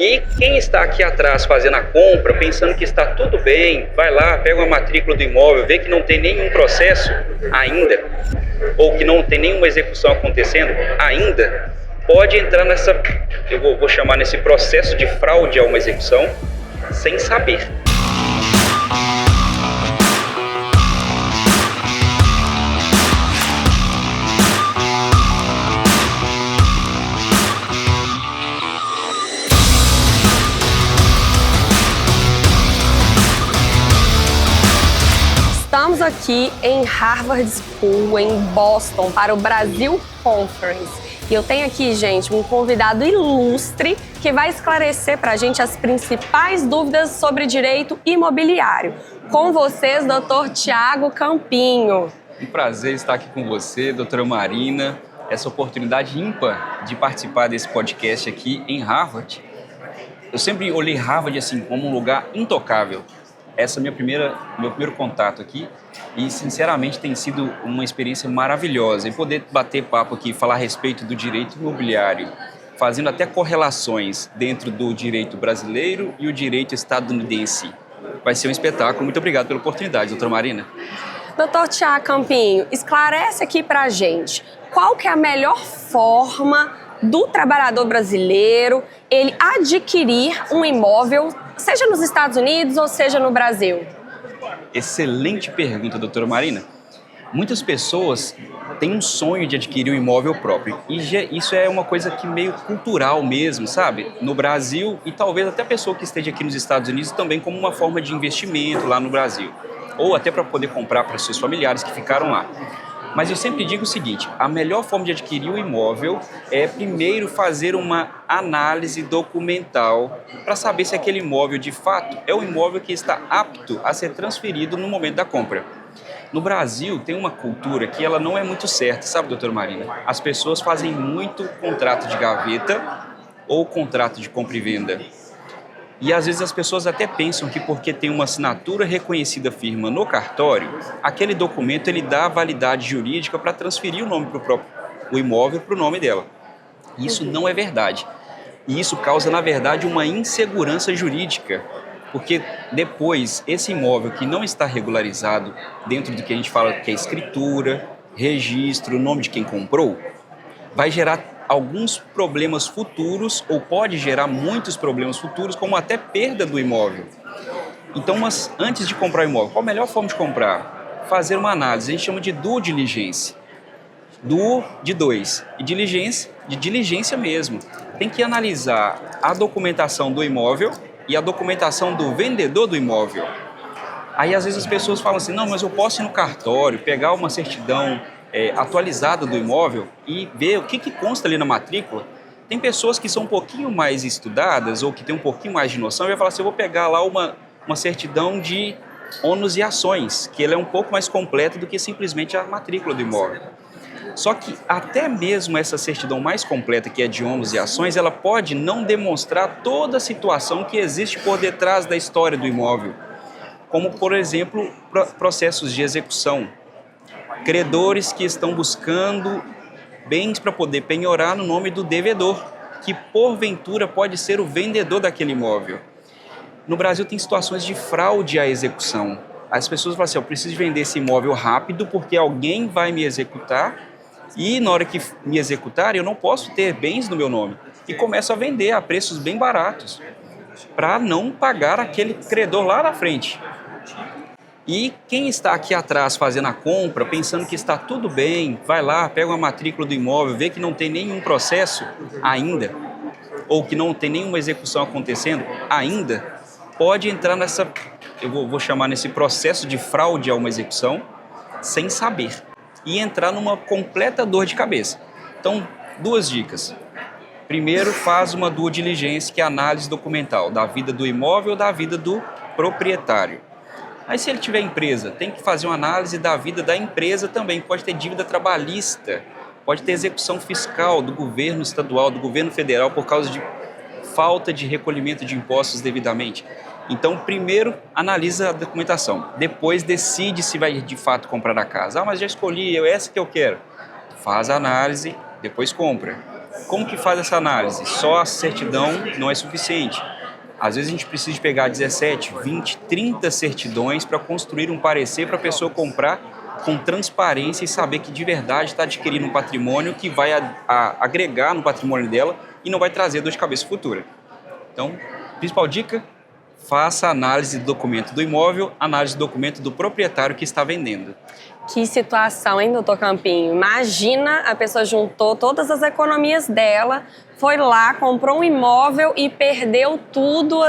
E quem está aqui atrás fazendo a compra, pensando que está tudo bem, vai lá, pega uma matrícula do imóvel, vê que não tem nenhum processo ainda, ou que não tem nenhuma execução acontecendo ainda, pode entrar eu vou chamar nesse processo de fraude a uma execução, sem saber. Estamos aqui em Harvard School, em Boston, para o Brasil Conference. E eu tenho aqui, gente, um convidado ilustre que vai esclarecer para a gente as principais dúvidas sobre direito imobiliário. Com vocês, Dr. Thiago Campinho. Um prazer estar aqui com você, doutora Marina. Essa oportunidade ímpar de participar desse podcast aqui em Harvard. Eu sempre olhei Harvard assim como um lugar intocável. Essa é meu primeiro contato aqui e, sinceramente, tem sido uma experiência maravilhosa. E poder bater papo aqui, falar a respeito do direito imobiliário, fazendo até correlações dentro do direito brasileiro e o direito estadunidense. Vai ser um espetáculo. Muito obrigado pela oportunidade, doutora Marina. Doutor Thiago Campinho, esclarece aqui pra gente qual que é a melhor forma do trabalhador brasileiro ele adquirir um imóvel, seja nos Estados Unidos ou seja no Brasil? Excelente pergunta, doutora Marina. Muitas pessoas têm um sonho de adquirir um imóvel próprio. E isso é uma coisa que meio cultural mesmo, sabe? No Brasil e talvez até a pessoa que esteja aqui nos Estados Unidos também como uma forma de investimento lá no Brasil. Ou até para poder comprar para seus familiares que ficaram lá. Mas eu sempre digo o seguinte, a melhor forma de adquirir um imóvel é primeiro fazer uma análise documental para saber se aquele imóvel de fato é um imóvel que está apto a ser transferido no momento da compra. No Brasil tem uma cultura que ela não é muito certa, sabe, doutora Marina? As pessoas fazem muito contrato de gaveta ou contrato de compra e venda. E às vezes as pessoas até pensam que porque tem uma assinatura reconhecida firma no cartório, aquele documento ele dá validade jurídica para transferir o imóvel para o nome dela. Isso não é verdade. E isso causa, na verdade, uma insegurança jurídica. Porque depois, esse imóvel que não está regularizado dentro do que a gente fala que é escritura, registro, o nome de quem comprou, vai gerar alguns problemas futuros ou pode gerar muitos problemas futuros, como até perda do imóvel. Então, mas antes de comprar o imóvel, qual a melhor forma de comprar? Fazer uma análise, a gente chama de due diligence. Due de dois, e diligência de diligência mesmo. Tem que analisar a documentação do imóvel e a documentação do vendedor do imóvel. Aí às vezes as pessoas falam assim, não, mas eu posso ir no cartório, pegar uma certidão atualizada do imóvel e ver o que consta ali na matrícula. Tem pessoas que são um pouquinho mais estudadas ou que têm um pouquinho mais de noção e vai falar assim, eu vou pegar lá uma certidão de ônus e ações, que ela é um pouco mais completa do que simplesmente a matrícula do imóvel. Só que até mesmo essa certidão mais completa, que é de ônus e ações, ela pode não demonstrar toda a situação que existe por detrás da história do imóvel, como, por exemplo, processos de execução. Credores que estão buscando bens para poder penhorar no nome do devedor, que porventura pode ser o vendedor daquele imóvel. No Brasil tem situações de fraude à execução. As pessoas falam assim, eu preciso vender esse imóvel rápido porque alguém vai me executar e na hora que me executar eu não posso ter bens no meu nome. E começam a vender a preços bem baratos para não pagar aquele credor lá na frente. E quem está aqui atrás fazendo a compra, pensando que está tudo bem, vai lá, pega uma matrícula do imóvel, vê que não tem nenhum processo ainda, ou que não tem nenhuma execução acontecendo ainda, pode entrar eu vou chamar nesse processo de fraude a uma execução, sem saber, e entrar numa completa dor de cabeça. Então, duas dicas. Primeiro, faz uma due diligence, que é a análise documental da vida do imóvel ou da vida do proprietário. Aí se ele tiver empresa, tem que fazer uma análise da vida da empresa também. Pode ter dívida trabalhista, pode ter execução fiscal do governo estadual, do governo federal, por causa de falta de recolhimento de impostos devidamente. Então, primeiro, analisa a documentação. Depois, decide se vai de fato comprar a casa. Ah, mas já escolhi, essa que eu quero. Faz a análise, depois compra. Como que faz essa análise? Só a certidão não é suficiente. Às vezes a gente precisa de pegar 17, 20, 30 certidões para construir um parecer para a pessoa comprar com transparência e saber que de verdade está adquirindo um patrimônio que vai agregar no patrimônio dela e não vai trazer dor de cabeça futura. Então, principal dica, faça a análise do documento do imóvel, análise do documento do proprietário que está vendendo. Que situação, hein, doutor Campinho? Imagina, a pessoa juntou todas as economias dela, foi lá, comprou um imóvel e perdeu tudo.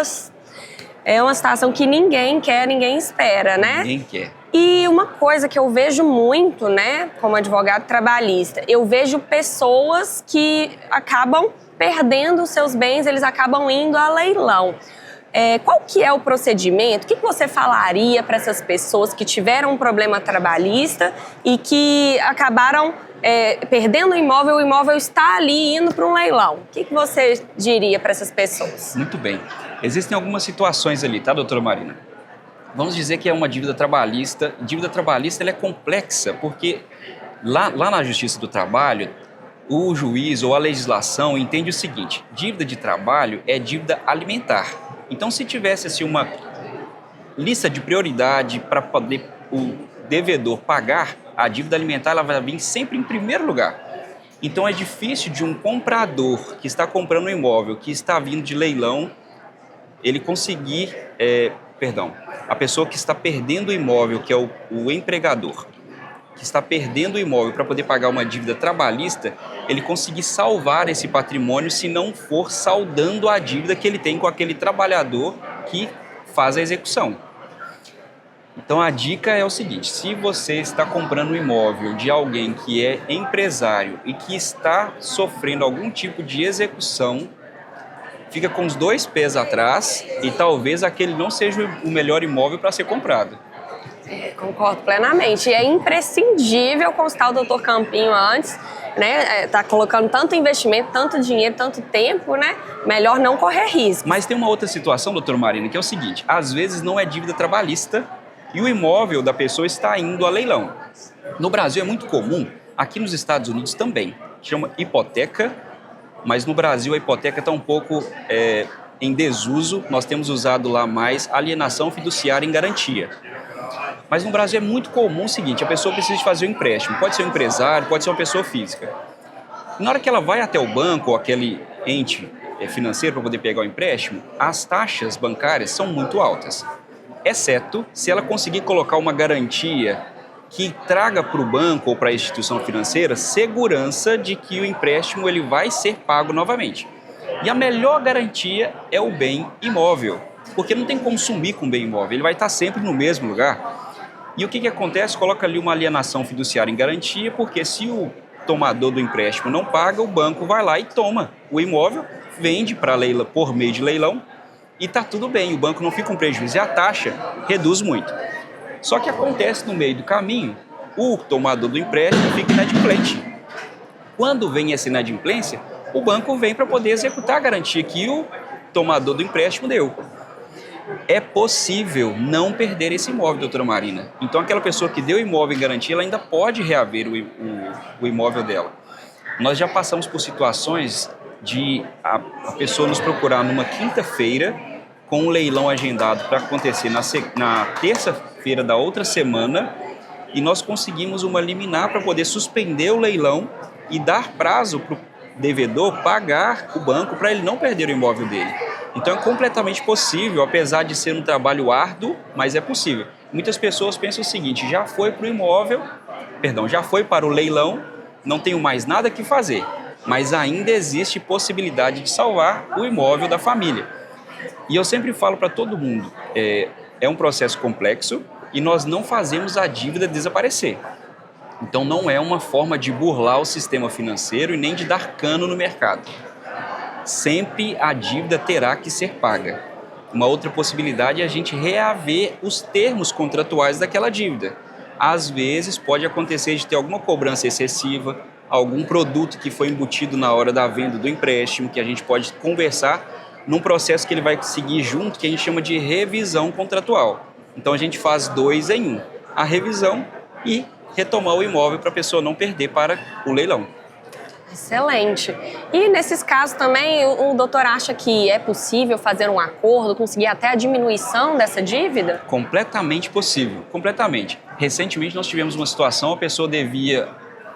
É uma situação que ninguém quer, ninguém espera, né? Ninguém quer. E uma coisa que eu vejo muito, né, como advogado trabalhista, eu vejo pessoas que acabam perdendo os seus bens, eles acabam indo a leilão. Qual que é o procedimento? O que você falaria para essas pessoas que tiveram um problema trabalhista e que acabaram perdendo o imóvel está ali indo para um leilão? O que você diria para essas pessoas? Muito bem. Existem algumas situações ali, tá, doutora Marina? Vamos dizer que é uma dívida trabalhista. Dívida trabalhista ela é complexa porque lá na Justiça do Trabalho, o juiz ou a legislação entende o seguinte: dívida de trabalho é dívida alimentar. Então, se tivesse assim, uma lista de prioridade para poder o devedor pagar, a dívida alimentar ela vai vir sempre em primeiro lugar. Então, é difícil de um comprador que está comprando um imóvel, que está vindo de leilão, ele conseguir, a pessoa que está perdendo o imóvel, que é o empregador, que está perdendo o imóvel para poder pagar uma dívida trabalhista, ele conseguir salvar esse patrimônio se não for saldando a dívida que ele tem com aquele trabalhador que faz a execução. Então a dica é o seguinte: se você está comprando um imóvel de alguém que é empresário e que está sofrendo algum tipo de execução, fica com os dois pés atrás e talvez aquele não seja o melhor imóvel para ser comprado. Concordo plenamente. E é imprescindível constar o doutor Campinho antes, né? Tá colocando tanto investimento, tanto dinheiro, tanto tempo, né? Melhor não correr risco. Mas tem uma outra situação, doutora Marina, que é o seguinte: às vezes não é dívida trabalhista e o imóvel da pessoa está indo a leilão. No Brasil é muito comum, aqui nos Estados Unidos também, chama hipoteca, mas no Brasil a hipoteca está um pouco em desuso. Nós temos usado lá mais alienação fiduciária em garantia. Mas no Brasil é muito comum o seguinte: a pessoa precisa de fazer um empréstimo. Pode ser um empresário, pode ser uma pessoa física. Na hora que ela vai até o banco ou aquele ente financeiro para poder pegar o empréstimo, as taxas bancárias são muito altas. Exceto se ela conseguir colocar uma garantia que traga para o banco ou para a instituição financeira segurança de que o empréstimo ele vai ser pago novamente. E a melhor garantia é o bem imóvel, porque não tem como sumir com o bem imóvel, ele vai estar sempre no mesmo lugar. E o que acontece? Coloca ali uma alienação fiduciária em garantia, porque se o tomador do empréstimo não paga, o banco vai lá e toma o imóvel, vende para leilão por meio de leilão e está tudo bem, o banco não fica com prejuízo e a taxa reduz muito. Só que acontece no meio do caminho, o tomador do empréstimo fica inadimplente. Quando vem essa inadimplência, o banco vem para poder executar a garantia que o tomador do empréstimo deu. É possível não perder esse imóvel, doutora Marina. Então, aquela pessoa que deu o imóvel em garantia, ela ainda pode reaver o imóvel dela. Nós já passamos por situações de a pessoa nos procurar numa quinta-feira, com um leilão agendado para acontecer na terça-feira da outra semana, e nós conseguimos uma liminar para poder suspender o leilão e dar prazo para o devedor pagar o banco para ele não perder o imóvel dele. Então é completamente possível, apesar de ser um trabalho árduo, mas é possível. Muitas pessoas pensam o seguinte: já foi para o leilão, não tenho mais nada que fazer, mas ainda existe possibilidade de salvar o imóvel da família. E eu sempre falo para todo mundo, é um processo complexo e nós não fazemos a dívida desaparecer. Então não é uma forma de burlar o sistema financeiro e nem de dar cano no mercado. Sempre a dívida terá que ser paga. Uma outra possibilidade é a gente reaver os termos contratuais daquela dívida. Às vezes pode acontecer de ter alguma cobrança excessiva, algum produto que foi embutido na hora da venda do empréstimo, que a gente pode conversar num processo que ele vai seguir junto, que a gente chama de revisão contratual. Então a gente faz 2 em 1, a revisão e retomar o imóvel para a pessoa não perder para o leilão. Excelente. E nesses casos também, o doutor acha que é possível fazer um acordo, conseguir até a diminuição dessa dívida? Completamente possível, completamente. Recentemente nós tivemos uma situação, a pessoa devia,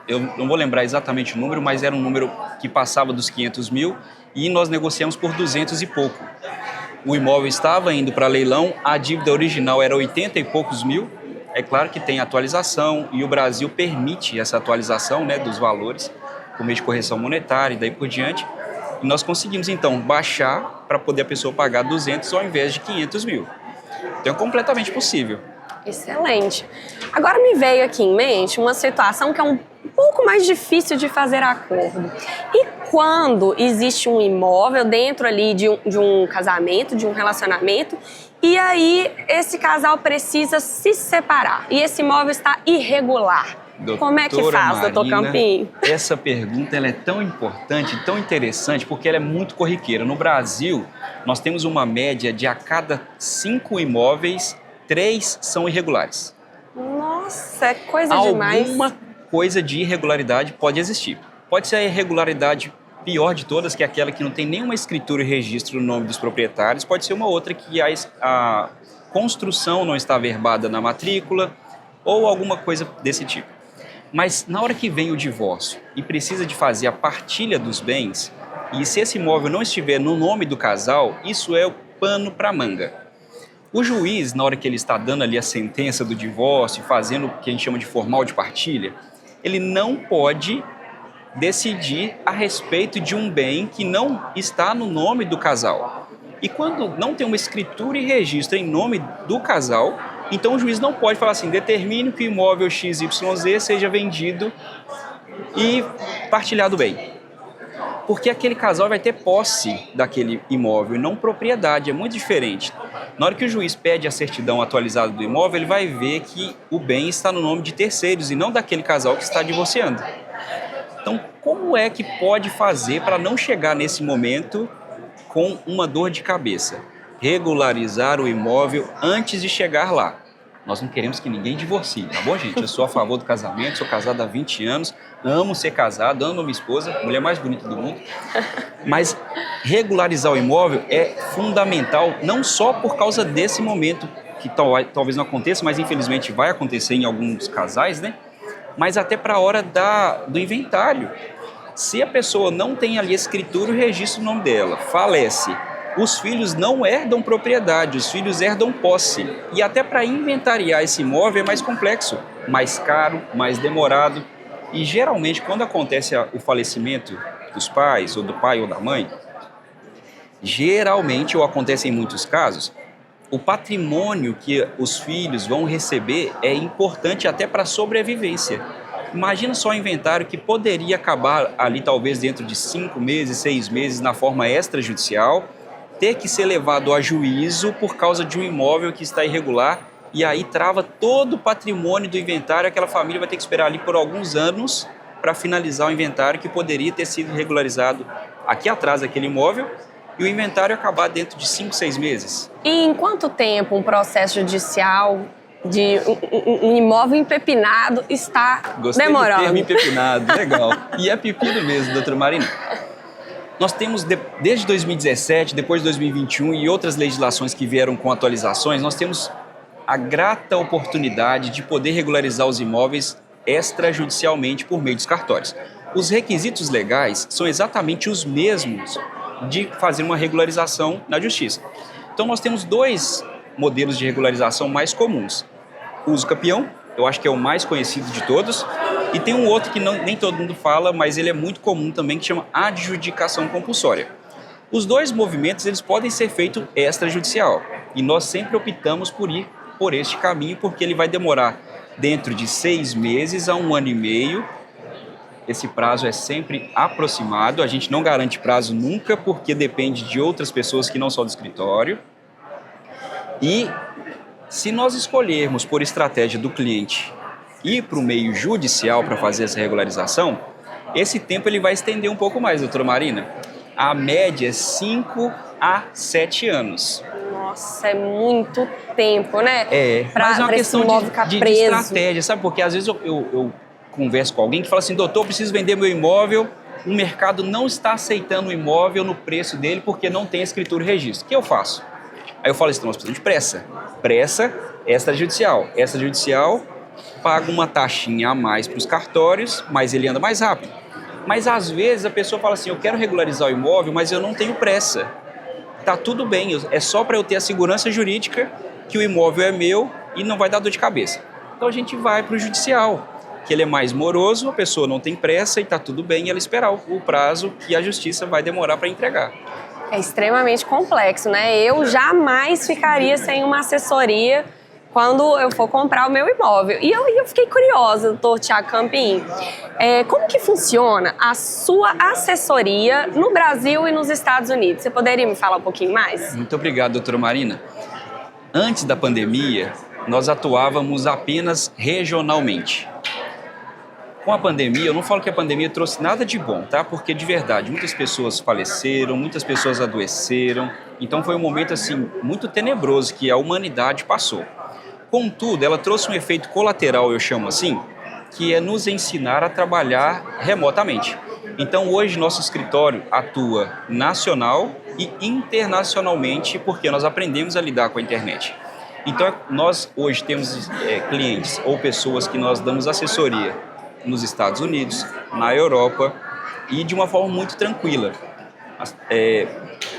eu não vou lembrar exatamente o número, mas era um número que passava dos 500 mil e nós negociamos por 200 e pouco. O imóvel estava indo para leilão, a dívida original era 80 e poucos mil. É claro que tem atualização e o Brasil permite essa atualização, né, dos valores, por meio de correção monetária e daí por diante. E nós conseguimos, então, baixar para poder a pessoa pagar 200 ao invés de 500 mil. Então, é completamente possível. Excelente. Agora me veio aqui em mente uma situação que é um pouco mais difícil de fazer acordo. E quando existe um imóvel dentro ali de um casamento, de um relacionamento, e aí esse casal precisa se separar e esse imóvel está irregular? Como é que faz, doutor Campinho? Essa pergunta ela é tão importante, tão interessante, porque ela é muito corriqueira. No Brasil, nós temos uma média de a cada 5 imóveis, 3 são irregulares. Nossa, é coisa demais. Alguma coisa de irregularidade pode existir. Pode ser a irregularidade pior de todas, que é aquela que não tem nenhuma escritura e registro no nome dos proprietários. Pode ser uma outra que a construção não está averbada na matrícula ou alguma coisa desse tipo. Mas na hora que vem o divórcio e precisa de fazer a partilha dos bens, e se esse imóvel não estiver no nome do casal, isso é o pano para manga. O juiz, na hora que ele está dando ali a sentença do divórcio, fazendo o que a gente chama de formal de partilha, ele não pode decidir a respeito de um bem que não está no nome do casal. E quando não tem uma escritura e registro em nome do casal, então o juiz não pode falar assim, determine que o imóvel XYZ seja vendido e partilhado bem. Porque aquele casal vai ter posse daquele imóvel e não propriedade, é muito diferente. Na hora que o juiz pede a certidão atualizada do imóvel, ele vai ver que o bem está no nome de terceiros e não daquele casal que está divorciando. Então, como é que pode fazer para não chegar nesse momento com uma dor de cabeça? Regularizar o imóvel antes de chegar lá. Nós não queremos que ninguém divorcie, tá bom, gente? Eu sou a favor do casamento, sou casado há 20 anos, amo ser casado, amo minha esposa, mulher mais bonita do mundo. Mas regularizar o imóvel é fundamental, não só por causa desse momento, que talvez não aconteça, mas infelizmente vai acontecer em alguns casais, né? Mas até para a hora do inventário. Se a pessoa não tem ali escritura e registro no nome dela, falece, os filhos não herdam propriedade, os filhos herdam posse. E até para inventariar esse imóvel é mais complexo, mais caro, mais demorado. E geralmente quando acontece o falecimento dos pais, ou do pai ou da mãe, geralmente, ou acontece em muitos casos, o patrimônio que os filhos vão receber é importante até para a sobrevivência. Imagina só o inventário que poderia acabar ali talvez dentro de 5 meses, 6 meses na forma extrajudicial, ter que ser levado a juízo por causa de um imóvel que está irregular e aí trava todo o patrimônio do inventário, aquela família vai ter que esperar ali por alguns anos para finalizar o inventário que poderia ter sido regularizado aqui atrás daquele imóvel e o inventário acabar dentro de 5, 6 meses. E em quanto tempo um processo judicial de um imóvel empepinado está demorando? Gostei do termo empepinado, legal. E é pepino mesmo, doutora Marina. Nós temos, desde 2017, depois de 2021 e outras legislações que vieram com atualizações, nós temos a grata oportunidade de poder regularizar os imóveis extrajudicialmente por meio dos cartórios. Os requisitos legais são exatamente os mesmos de fazer uma regularização na justiça. Então nós temos 2 modelos de regularização mais comuns. O uso capião, eu acho que é o mais conhecido de todos, e tem um outro que nem todo mundo fala, mas ele é muito comum também, que chama adjudicação compulsória. Os 2 movimentos eles podem ser feitos extrajudicial, e nós sempre optamos por ir por este caminho, porque ele vai demorar dentro de 6 meses a 1 ano e meio. Esse prazo é sempre aproximado, a gente não garante prazo nunca, porque depende de outras pessoas que não são do escritório. E se nós escolhermos por estratégia do cliente ir para o meio judicial para fazer essa regularização, esse tempo ele vai estender um pouco mais, doutora Marina. A média é 5 a 7 anos. Nossa, é muito tempo, né? Mas é uma questão de preso. estratégia, sabe? Porque às vezes eu converso com alguém que fala assim, doutor, eu preciso vender meu imóvel o mercado não está aceitando o imóvel no preço dele porque não tem escritura e registro. O que eu faço? Aí eu falo assim, nós precisamos de pressa. Pressa extrajudicial. Extrajudicial paga uma taxinha a mais para os cartórios, mas ele anda mais rápido. Mas às vezes a pessoa fala assim, eu quero regularizar o imóvel, mas eu não tenho pressa. Tá tudo bem, é só para eu ter a segurança jurídica que o imóvel é meu e não vai dar dor de cabeça. Então a gente vai para o judicial, que ele é mais moroso, a pessoa não tem pressa e está tudo bem ela esperar o prazo que a justiça vai demorar para entregar. É extremamente complexo, né? Eu jamais ficaria sem uma assessoria quando eu for comprar o meu imóvel. E eu fiquei curiosa, doutor Thiago Campim, como que funciona a sua assessoria no Brasil e nos Estados Unidos? Você poderia me falar um pouquinho mais? Muito obrigado, doutora Marina. Antes da pandemia, nós atuávamos apenas regionalmente. Com a pandemia, eu não falo que a pandemia trouxe nada de bom, tá? Porque, de verdade, muitas pessoas faleceram, muitas pessoas adoeceram. Então, foi um momento, assim, muito tenebroso que a humanidade passou. Contudo, ela trouxe um efeito colateral, eu chamo assim, que é nos ensinar a trabalhar remotamente. Então, hoje, nosso escritório atua nacional e internacionalmente, porque nós aprendemos a lidar com a internet. Então, nós hoje temos clientes ou pessoas que nós damos assessoria nos Estados Unidos, na Europa e de uma forma muito tranquila.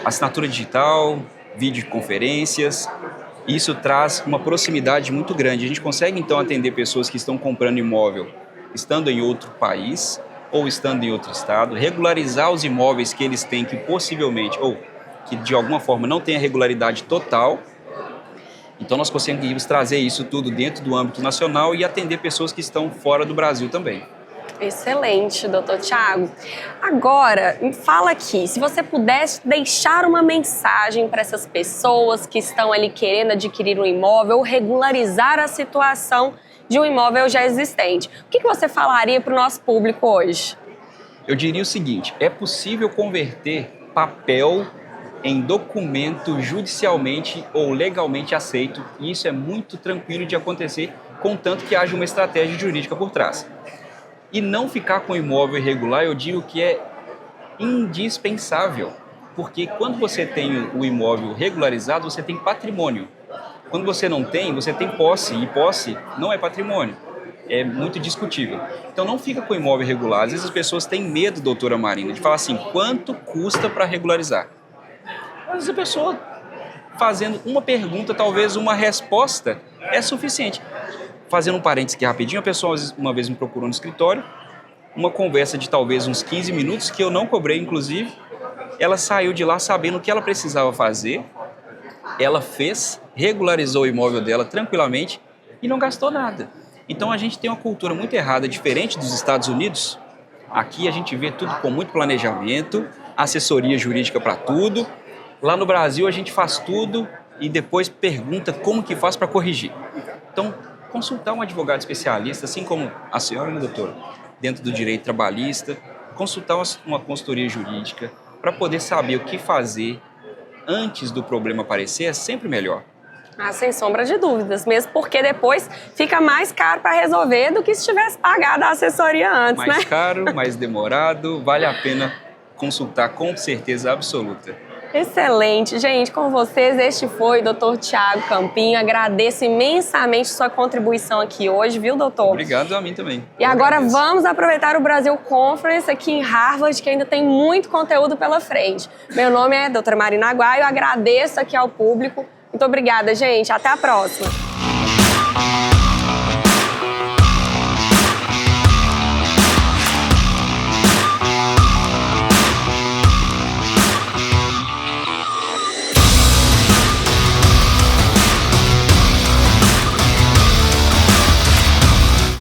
Assinatura digital, videoconferências, isso traz uma proximidade muito grande. A gente consegue então atender pessoas que estão comprando imóvel estando em outro país ou estando em outro estado, regularizar os imóveis que eles têm que possivelmente, ou que de alguma forma não tem a regularidade total. Então nós conseguimos trazer isso tudo dentro do âmbito nacional e atender pessoas que estão fora do Brasil também. Excelente, doutor Thiago. Agora, me fala aqui, se você pudesse deixar uma mensagem para essas pessoas que estão ali querendo adquirir um imóvel ou regularizar a situação de um imóvel já existente, o que você falaria para o nosso público hoje? Eu diria o seguinte, é possível converter papel em documento judicialmente ou legalmente aceito, e isso é muito tranquilo de acontecer, contanto que haja uma estratégia jurídica por trás. E não ficar com o imóvel irregular, eu digo que é indispensável, porque quando você tem o imóvel regularizado, você tem patrimônio. Quando você não tem, você tem posse, e posse não é patrimônio. É muito discutível. Então não fica com o imóvel irregular. Às vezes as pessoas têm medo, doutora Marina, de falar assim, quanto custa para regularizar? Às vezes a pessoa fazendo uma pergunta, talvez uma resposta, é suficiente. Fazendo um parênteses aqui rapidinho, a pessoa uma vez me procurou no escritório, uma conversa de talvez uns 15 minutos, que eu não cobrei, inclusive. Ela saiu de lá sabendo o que ela precisava fazer, ela fez, regularizou o imóvel dela tranquilamente e não gastou nada. Então a gente tem uma cultura muito errada, diferente dos Estados Unidos. Aqui a gente vê tudo com muito planejamento, assessoria jurídica para tudo. Lá no Brasil a gente faz tudo e depois pergunta como que faz para corrigir. Então, consultar um advogado especialista, assim como a senhora, né, doutora, dentro do direito trabalhista, consultar uma consultoria jurídica para poder saber o que fazer antes do problema aparecer é sempre melhor. Ah, sem sombra de dúvidas, mesmo porque depois fica mais caro para resolver do que se tivesse pagado a assessoria antes, né? Mais caro, mais demorado, vale a pena consultar com certeza absoluta. Excelente. Gente, com vocês, este foi o Dr. Thiago Campim. Agradeço imensamente sua contribuição aqui hoje, viu, doutor? Obrigado a mim também. E agora vamos aproveitar o Brasil Conference aqui em Harvard, que ainda tem muito conteúdo pela frente. Meu nome é doutora Marina Aguaio, agradeço aqui ao público. Muito obrigada, gente. Até a próxima.